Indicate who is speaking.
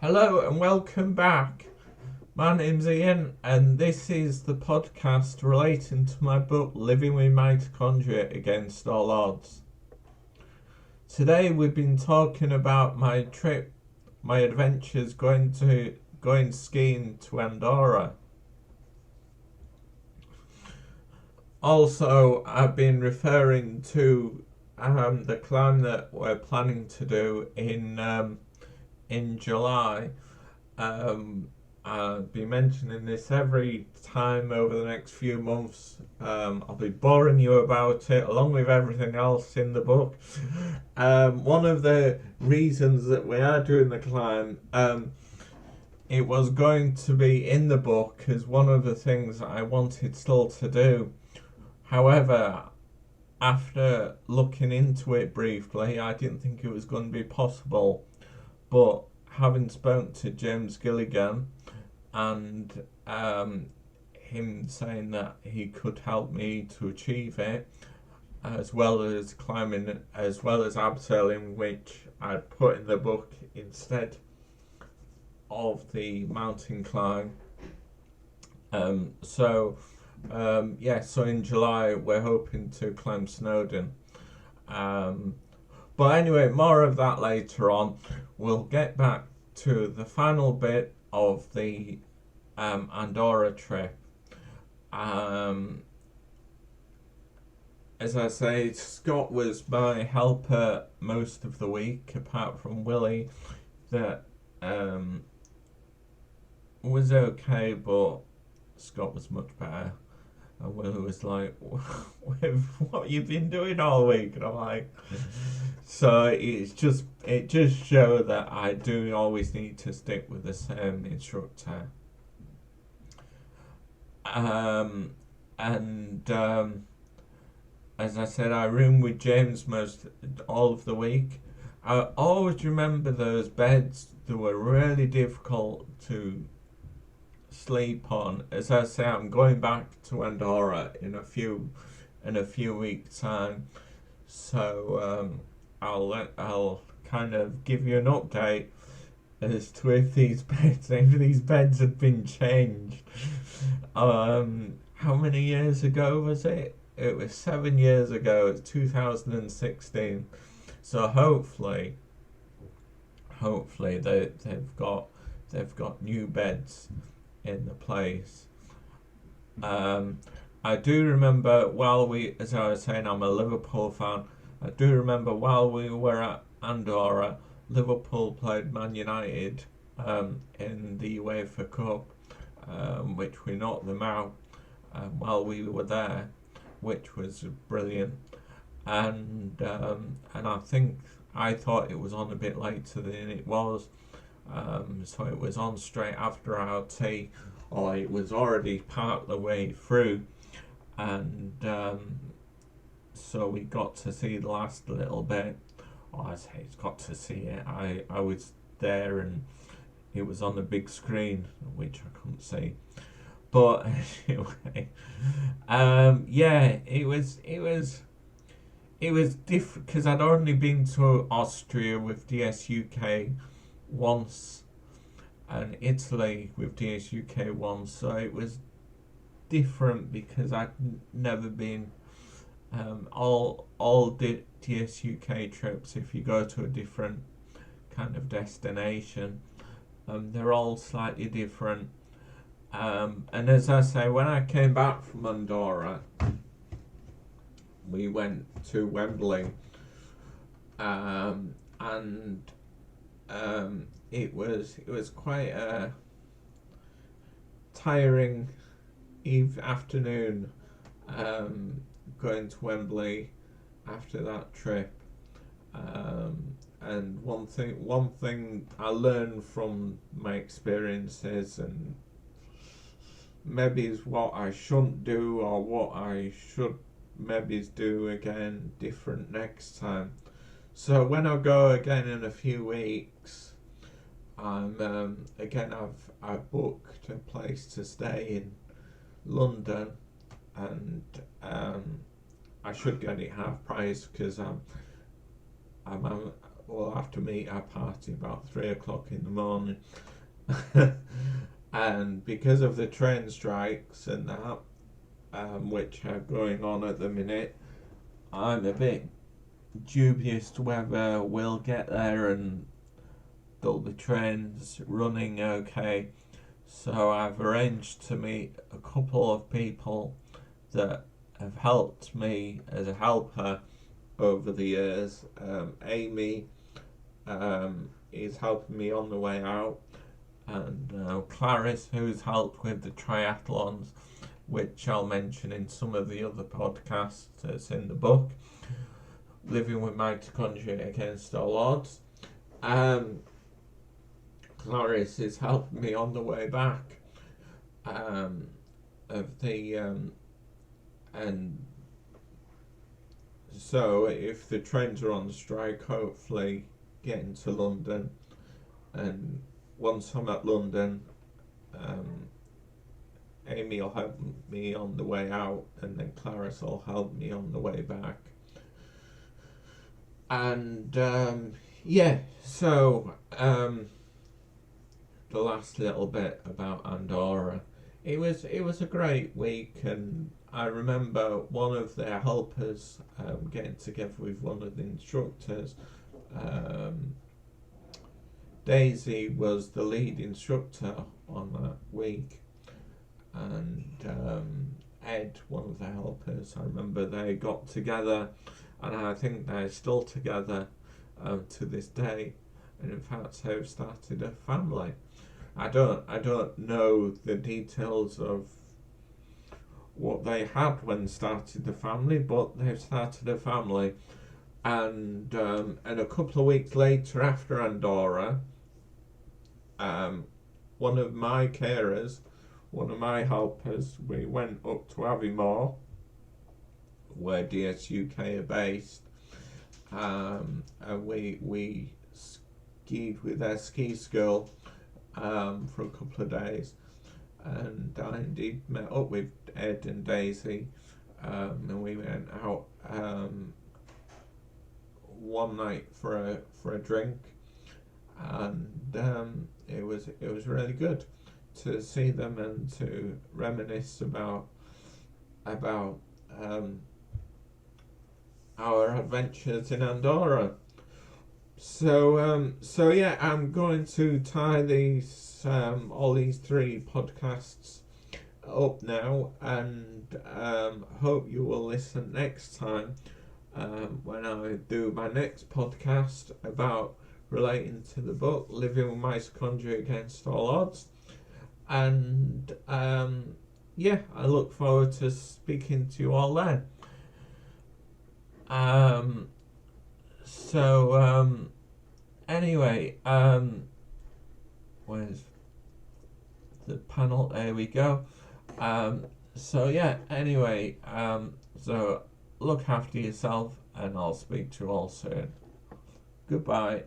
Speaker 1: Hello and welcome back. My name's Ian, and this is the podcast relating to my book Living with Mitochondria Against All Odds. Today we've been talking about my trip, my adventures going skiing to Andora. Also, I've been referring to the climb that we're planning to do in July. I'll be mentioning this every time over the next few months. I'll be boring you about it along with everything else in the book. One of the reasons that we are doing the climb, it was going to be in the book as one of the things that I wanted still to do. However, after looking into it briefly, I didn't think it was going to be possible. But having spoken to James Gilligan and him saying that he could help me to achieve it, as well as climbing, as well as abseiling, which I put in the book instead of the mountain climb. So in July we're hoping to climb Snowdon. But anyway, more of that later on. We'll get back to the final bit of the Andorra trip. As I say, Scott was my helper most of the week, apart from Willie, that was okay, but Scott was much better. And Willie was like, what have you been doing all week? And I'm like, so it just showed that I do always need to stick with the same instructor. As I said, I roomed with James most all of the week. I always remember those beds that were really difficult to sleep on. As I say, I'm going back to Andorra in a few weeks' time, so I'll kind of give you an update as to if these beds have been changed. How many years ago was it? It was 7 years ago. It's 2016. So hopefully they've got new beds in the place. I do remember as I was saying, I'm a Liverpool fan. I do remember while we were at Andorra, Liverpool played Man United in the UEFA Cup, which we knocked them out while we were there, which was brilliant. And I thought it was on a bit later than it was. So it was on straight after our tea, or it was already part of the way through, and so we got to see the last little bit. I say got to see it. I was there, and it was on the big screen, which I couldn't see. But anyway, it was different because I'd only been to Austria with DSUK once and Italy with DSUK once, so it was different because I'd never been all DSUK trips. If you go to a different kind of destination, they're all slightly different. And as I say, when I came back from Andorra, we went to Wembley, and it was quite a tiring afternoon going to Wembley after that trip. And one thing I learned from my experiences, and maybe is what I shouldn't do or what I should maybe do again different next time. So when I go again in a few weeks, I've booked a place to stay in London, and I should get it half price because we'll have to meet our party about 3 o'clock in the morning. And because of the train strikes and that, which are going on at the minute, I'm a bit dubious to whether we'll get there and there'll be trains running okay. So I've arranged to meet a couple of people that have helped me as a helper over the years. Amy is helping me on the way out, and Clarice, who's helped with the triathlons, which I'll mention in some of the other podcasts that's in the book, Living with Mitochondria Against All Odds. Clarice is helping me on the way back of the and so if the trains are on strike, hopefully getting to London, and once I'm at London, Amy will help me on the way out, and then Clarice will help me on the way back. And so the last little bit about Andora. It was a great week, and I remember one of their helpers getting together with one of the instructors. Daisy was the lead instructor on that week, and Ed, one of the helpers, I remember they got together, and I think they're still together to this day, and in fact they've started a family. I don't know the details of what they had when started the family, but they've started a family, and a couple of weeks later, after Andora, one of my carers, one of my helpers, we went up to Aviemore, where DSUK are based, and we skied with their ski school for a couple of days, and I indeed met up with Ed and Daisy, and we went out one night for a drink, and it was really good to see them and to reminisce about our adventures in Andorra. So yeah, I'm going to tie these all these 3 podcasts up now, and hope you will listen next time when I do my next podcast about relating to the book Living with Mitochondria Against All Odds. And yeah, I look forward to speaking to you all then. Anyway, where's the panel? There we go. So look after yourself, and I'll speak to you all soon. Goodbye.